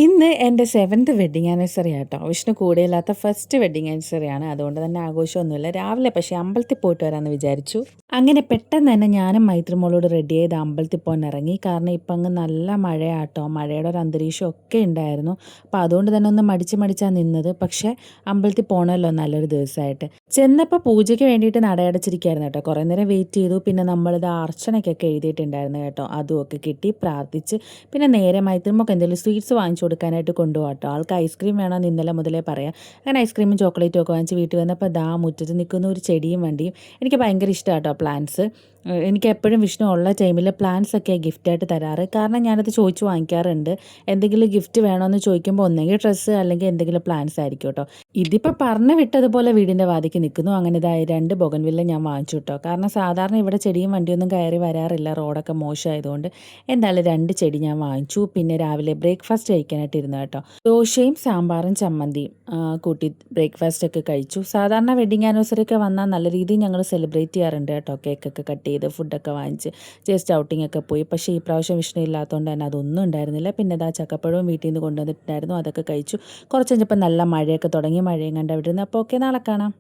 ഇന്ന് എൻ്റെ 7th wedding anniversary ആട്ടോ. വിഷ്ണു കൂടെയില്ലാത്ത ഫസ്റ്റ് വെഡ്ഡിങ് ആനിവേഴ്സറിയാണ്. അതുകൊണ്ട് തന്നെ ആഘോഷമൊന്നുമില്ല. രാവിലെ പക്ഷേ അമ്പലത്തിൽ പോയിട്ട് വരാമെന്ന് വിചാരിച്ചു. അങ്ങനെ പെട്ടെന്ന് തന്നെ ഞാനും മൈത്രിമോളോട് റെഡി ചെയ്ത് അമ്പലത്തിൽ പോകാൻ ഇറങ്ങി. കാരണം ഇപ്പം അങ്ങ് നല്ല മഴയാട്ടോ. മഴയുടെ ഒരു അന്തരീക്ഷം ഒക്കെ ഉണ്ടായിരുന്നു. അപ്പോൾ അതുകൊണ്ട് തന്നെ ഒന്ന് മടിച്ചാണ് നിന്നത്. പക്ഷേ അമ്പലത്തിൽ പോകണമല്ലോ നല്ലൊരു ദിവസമായിട്ട്. ചെന്നപ്പോൾ പൂജയ്ക്ക് വേണ്ടിയിട്ട് നടയടച്ചിരിക്കുകയായിരുന്നു കേട്ടോ. കുറേ നേരം വെയിറ്റ് ചെയ്തു. പിന്നെ നമ്മളിത് അർച്ചനയ്ക്കൊക്കെ എഴുതിയിട്ടുണ്ടായിരുന്നു കേട്ടോ. അതുമൊക്കെ കിട്ടി പ്രാർത്ഥിച്ച് പിന്നെ നേരെ മൈത്രിമോൾക്ക് എന്തെങ്കിലും സ്വീറ്റ്സ് വാങ്ങിച്ചു കൊടുക്കാനായിട്ട് കൊണ്ടുപോകാം കേട്ടോ. ആൾക്ക് ഐസ്ക്രീം വേണമെന്ന് ഇന്നലെ മുതലേ പറയാം. അങ്ങനെ ഐസ്ക്രീമും ചോക്ലേറ്റും ഒക്കെ വാങ്ങിച്ച് വീട്ടിൽ വന്നപ്പോൾ ദാ മുറ്റത്ത് നിൽക്കുന്ന ഒരു ചെടിയും വണ്ടിയും. എനിക്ക് ഭയങ്കര ഇഷ്ടമാണ് കേട്ടോ പ്ലാന്റ്സ്. എനിക്ക് എപ്പോഴും വിഷ്ണു ഉള്ള ടൈമിൽ പ്ലാന്റ്സ് ഒക്കെ ഗിഫ്റ്റായിട്ട് തരാറ്. കാരണം ഞാനത് ചോദിച്ച് വാങ്ങിക്കാറുണ്ട്. എന്തെങ്കിലും ഗിഫ്റ്റ് വേണമെന്ന് ചോദിക്കുമ്പോൾ ഒന്നെങ്കിൽ ഡ്രസ്സ് അല്ലെങ്കിൽ എന്തെങ്കിലും പ്ലാന്റ്സ് ആയിരിക്കും കേട്ടോ. ഇതിപ്പോൾ പറഞ്ഞു വിട്ടതുപോലെ വീടിൻ്റെ വാതിക്ക് നിൽക്കുന്നു. അങ്ങനെ ഇതായി 2 ബൊഗൻവില്ല ഞാൻ വാങ്ങിച്ചു കേട്ടോ. കാരണം സാധാരണ ഇവിടെ ചെടിയും വണ്ടിയൊന്നും കയറി വരാറില്ല, റോഡൊക്കെ മോശമായതുകൊണ്ട്. എന്തായാലും 2 ചെടി ഞാൻ വാങ്ങിച്ചു. പിന്നെ രാവിലെ ബ്രേക്ക്ഫാസ്റ്റ് കഴിക്കാനായിട്ട് ഇരുന്നു കേട്ടോ. ദോശയും സാമ്പാറും ചമ്മന്തിയും കൂട്ടി ബ്രേക്ക്ഫാസ്റ്റ് ഒക്കെ കഴിച്ചു. സാധാരണ വെഡിങ് ആനിവേഴ്സറി ഒക്കെ വന്നാൽ നല്ല രീതിയിൽ ഞങ്ങൾ സെലിബ്രേറ്റ് ചെയ്യാറുണ്ട് കേട്ടോ. കേക്കൊക്കെ കട്ട് ചെയ്ത് ഫുഡൊക്കെ വാങ്ങിച്ച് ജസ്റ്റ് ഔട്ടിംഗ് ഒക്കെ പോയി. പക്ഷേ ഈ പ്രാവശ്യം വിഷ്ണു ഇല്ലാത്തതുകൊണ്ട് തന്നെ അതൊന്നും ഉണ്ടായിരുന്നില്ല. പിന്നെ ഇതാ ചക്കപ്പഴവും വീട്ടിൽ നിന്ന് കൊണ്ടുവന്നിട്ടുണ്ടായിരുന്നു, അതൊക്കെ കഴിച്ചു. കുറച്ച് കഴിഞ്ഞപ്പോൾ നല്ല മഴയൊക്കെ തുടങ്ങി. മഴയും കണ്ട് അവിടെ ഇരുന്ന്. അപ്പോൾ ഓക്കെ, നാളെ കാണാം.